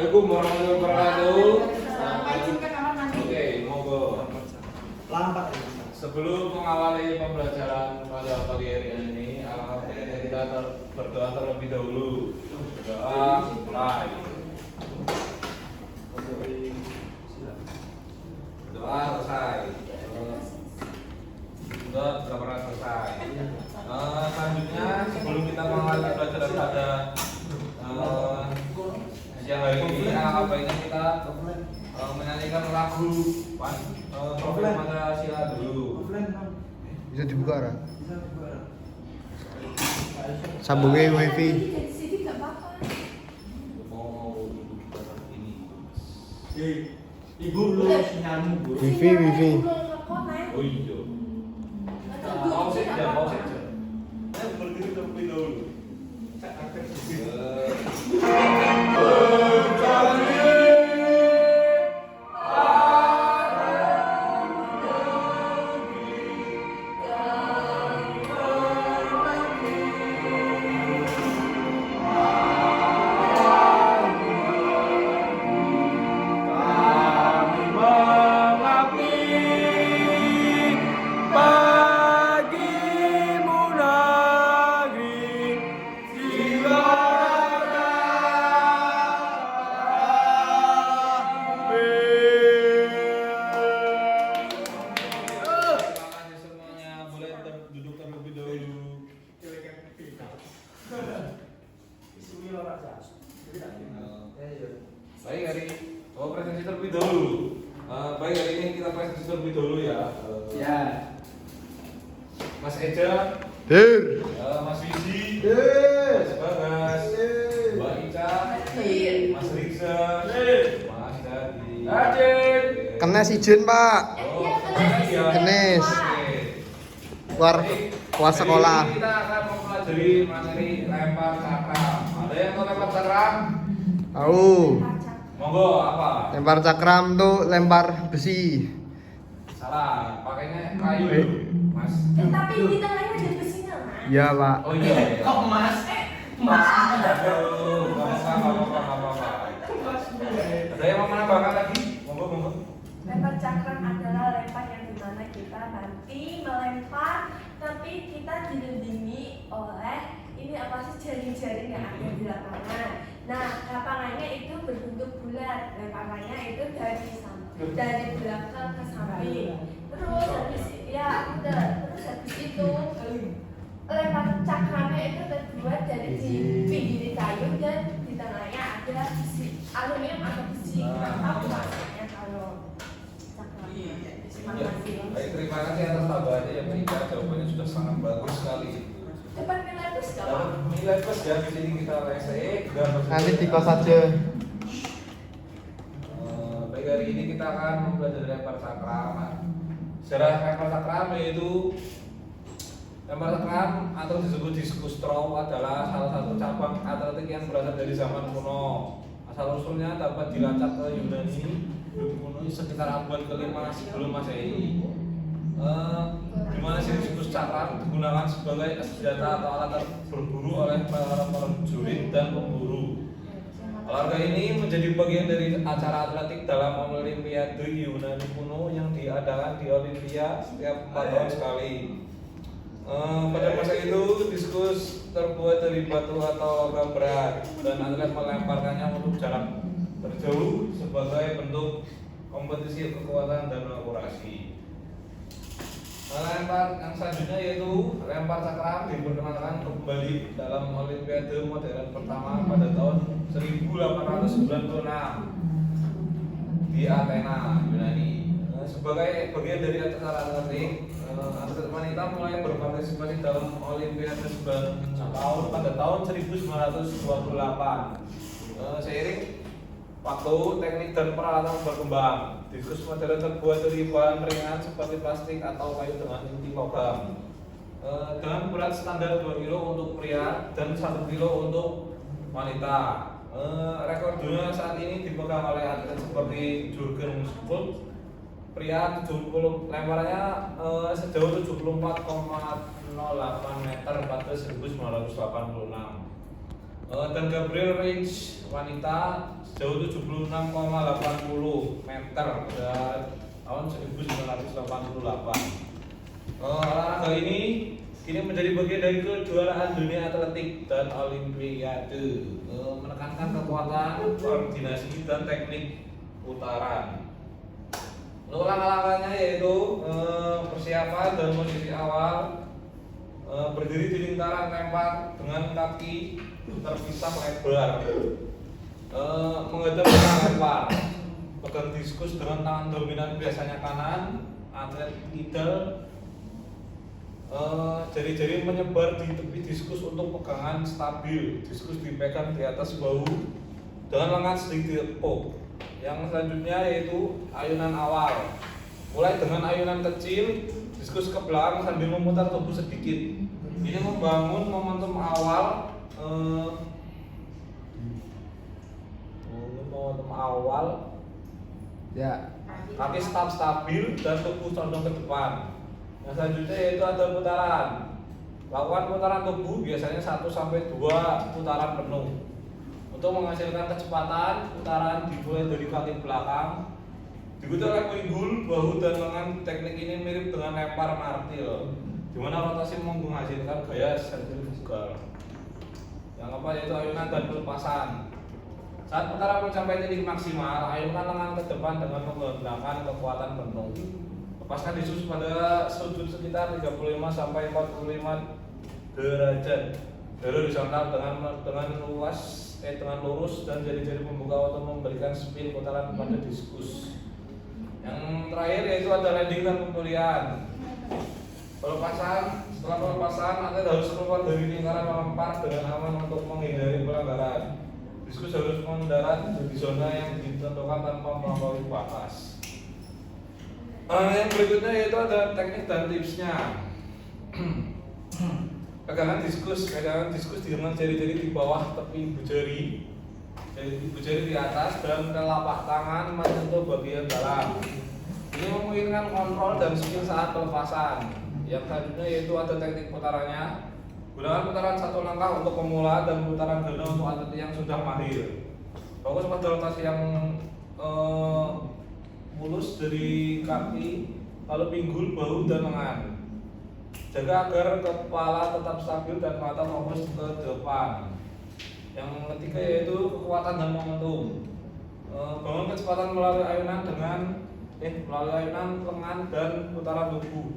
Assalamualaikum warahmatullahi wabarakatuh. Izinkan kamar mandi. Oke, monggo. Lambat. Sebelum mengawali pembelajaran pada pagi hari ini, alhamdulillah kita berdoa terlebih dahulu. Berdoa mulai. Doa selesai. Sudah pernah selesai. Selanjutnya sebelum kita mengawali pembelajaran pada siang hari ini, alangkah baiknya kita menyanyikan lagu Profil Pancasila dulu. Bisa dibuka kan? Sambungnya wifi. Sini nggak apa-apa. Mau duduk di tempat ini. Ibu lu sinyalmu bu. Wifi, wifi. Oh iya. Mau saja, mau saja. Saya berdiri terlebih dahulu. Baik hari, presentasi terlebih dahulu. Baik hari ini kita presentasi terlebih dahulu ya. Ya. Mas Eja, Dir. Mas Wiji, Dir. Mas Bagas, Mbak Ica, Mas Riksa, Mas Dadi. Hadir. Kenes izin, Pak. Oh, kenes ya. Kenes. Oke. Keluar sekolah. Jadi kita akan mempelajari materi lempar cakram. Ada yang mau lempar cakram? Tahu. Monggo apa? Lempar cakram tuh lempar besi. Salah, pakainya kayu, Mas. Tapi di tengahnya ada besinya, Mas. Iya, Pak. Oh iya. Kok mas? Mas. Aduh, nggak apa-apa. Ada yang mau menambahkan lagi? Monggo. Lempar cakram adalah lempar yang dimana kita nanti melempar, tapi kita dilindungi oleh ini apa sih jaring-jaring yang ada di lapangan. Nah, lapangannya itu berbentuk bulat, lemparnya itu dari belakang ke samping. Terus habis itu lempar cakramnya itu terbuat dari pinggir kayu dan di tengahnya ada besi aluminium atau besi. Tahu maksudnya kalau cakramnya. Terima kasih. Baik, terima kasih atas tambahannya yang berikan. Jawabannya sudah sangat bagus sekali. Depan nilai plus gak apa? Nilai plus ya, di sini kita rese. Nanti di kos aja. Baik, hari ini kita akan mempelajari lempar cakram. Sejarah lempar cakram yaitu lempar cakram atau disebut diskus throw adalah salah satu cabang atletik yang berasal dari zaman kuno. Asal usulnya dapat dilacak ke Yunani kuno sekitar abad ke-5 sebelum Masehi. Di mana diskus cakram digunakan sebagai senjata atau alat berburu oleh para prajurit dan pemburu. Olahraga ini menjadi bagian dari acara atletik dalam Olimpiade Yunani kuno yang diadakan di Olimpia setiap 4 tahun sekali. Pada masa itu diskus terbuat dari batu atau logam berat dan atlet melemparkannya untuk jarak terjauh sebagai bentuk kompetisi kekuatan dan akurasi. Lempar yang selanjutnya yaitu lempar cakram diperkenalkan kembali dalam Olimpiade modern pertama pada tahun 1896 di Athena, Yunani. Sebagai bagian dari acara atletik, atlet wanita mulai berpartisipasi dalam Olimpiade pada tahun 1928. Seiring waktu, teknik dan peralatan berkembang. Diskus modern terbuat dari bahan ringan seperti plastik atau kayu dengan inti logam. Dengan berat standar 2 kg untuk pria dan 1 kg untuk wanita. Rekor dunia saat ini dipegang oleh atlet seperti Jurgen Schultz. Pria 70 lemparannya sejauh 74,08 meter pada 1986. Dan Gabriel range wanita sejauh 76,80 meter pada tahun 1988. Olahraga ini kini menjadi bagian dari kejuaraan dunia atletik dan olimpiade, menekankan kekuatan, koordinasi dan teknik putaran. Untuk langkah-langkahnya yaitu persiapan dan posisi awal, berdiri di lingkaran lempar dengan kaki terpisah lebar, menghadap ke lempar, pegang diskus dengan tangan dominan biasanya kanan, atlet idle, jari-jari menyebar di tepi diskus untuk pegangan stabil. Diskus dipegang di atas bahu dengan lengan sedikit ditepuk. Yang selanjutnya yaitu ayunan awal. Mulai dengan ayunan kecil, diskus ke belakang sambil memutar tubuh sedikit. Ini membangun momentum awal. Ya. Kaki tetap stabil dan tubuh condong ke depan. Yang selanjutnya yaitu ada putaran. Lakukan putaran tubuh biasanya 1-2 putaran penuh. Untuk menghasilkan kecepatan, putaran dimulai dari kaki belakang, diikuti oleh pinggul, bahu dan lengan. Teknik ini mirip dengan lempar martil, di mana rotasi menghasilkan gaya sentrifugal. Yang keempat yaitu ayunan dan pelepasan. Saat putaran mencapai titik maksimal, ayunkan lengan ke depan dengan menggunakan kekuatan penuh. Lepaskan diskus pada sudut sekitar 35-45 derajat. Lalu horizontal dengan lurus dan jari-jari pembuka untuk memberikan spin putaran pada diskus. Yang terakhir yaitu ada landing dan pemulihan. Setelah pelepasan, atlet harus keluar dari lingkaran melempar dengan aman untuk menghindari pelanggaran. Diskus harus mendarat di zona yang ditentukan tanpa melampaui batas. Yang berikutnya yaitu ada teknik dan tipsnya. Pegangan diskus dengan jari-jari di bawah tepi ibu jari, ibu jari di atas dan telapak tangan menyentuh bagian dalam. Ini memungkinkan kontrol dan spin saat pelepasan. Yang selanjutnya yaitu ada teknik putarannya. Gunakan putaran satu langkah untuk pemula dan putaran ganda untuk atlet yang sudah mahir. Fokus pada rotasi yang mulus dari kaki, lalu pinggul, bahu dan lengan. Jaga agar kepala tetap stabil dan mata fokus ke depan. Yang ketiga yaitu kekuatan dan momentum. Bangun kecepatan melalui ayunan lengan dan putaran tubuh.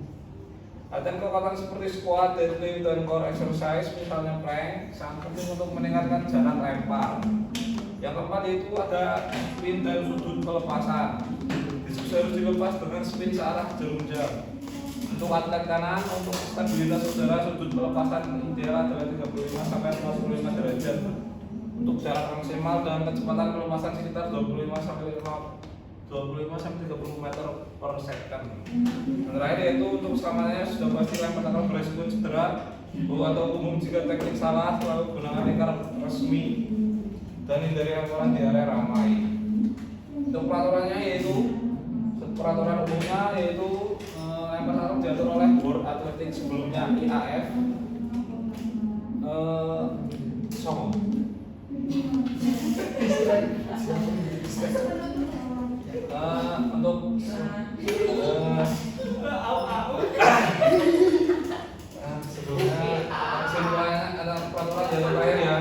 Latihan kekuatan seperti squat, deadlift, dan core exercise, misalnya plank, sangat penting untuk meningkatkan jarak lempar. Yang keempat yaitu ada spin dan sudut pelepasan. Diskus harus dilepas dengan spin searah jarum jam. Untuk atlet kanan, untuk stabilitas udara, sudut pelepasan ideal adalah 35-45 derajat. Untuk jarak maksimal dan kecepatan pelepasan sekitar 25-30 meter per second. Yang terakhir yaitu untuk selamatnya sudah pasti lempar akan beresiko cedera atau umum jika teknik salah, selalu gunakan lingkar resmi dan hindari lemparan di area ramai. Untuk peraturan umumnya yaitu lempar sarung diatur oleh World Athletics sebelumnya IAF. Untuk sebelumnya kesimpulannya ada peraturan dari terakhir ya.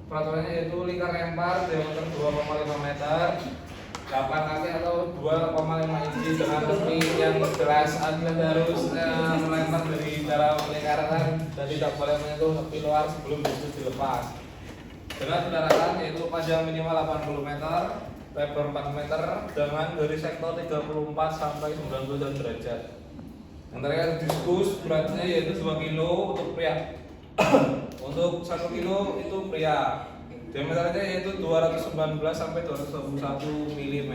Peraturannya yaitu lingkar lempar diameter 2,5 meter, 8 kaki atau 2,5 inci dengan tepi yang jelas. Atlet harus melempar dari dalam lingkaran dan tidak boleh menyentuh tepi luar sebelum diskus dilepas. Dengan pendaratan yaitu panjang minimal 80 meter, lebar 4 meter dengan dari sektor 34 sampai 90 derajat. Yang terakhir diskus beratnya yaitu 2 kilo untuk pria. Untuk 1 kilo itu pria. Diameternya yaitu 219 sampai 221 mm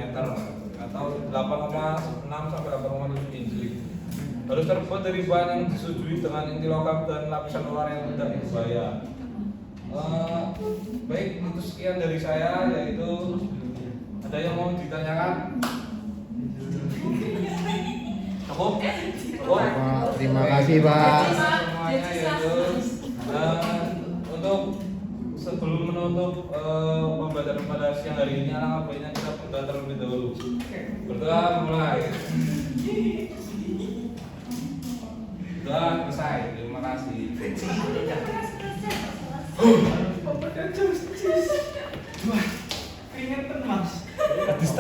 atau 8,6 sampai 8,7 inci. Harus terbuat dari bahan yang disetujui dengan inti logam dan lapisan luar yang tidak berbahaya. Baik, itu sekian dari saya, yaitu ada yang mau ditanyakan? Cukup? Terima kasih, Pak. Semuanya yaitu untuk menutup pembelajaran pada siang hari ini, alangkah baiknya kita berdoa terlebih dahulu. Berdoa mulai. Doa selesai. Terima kasih.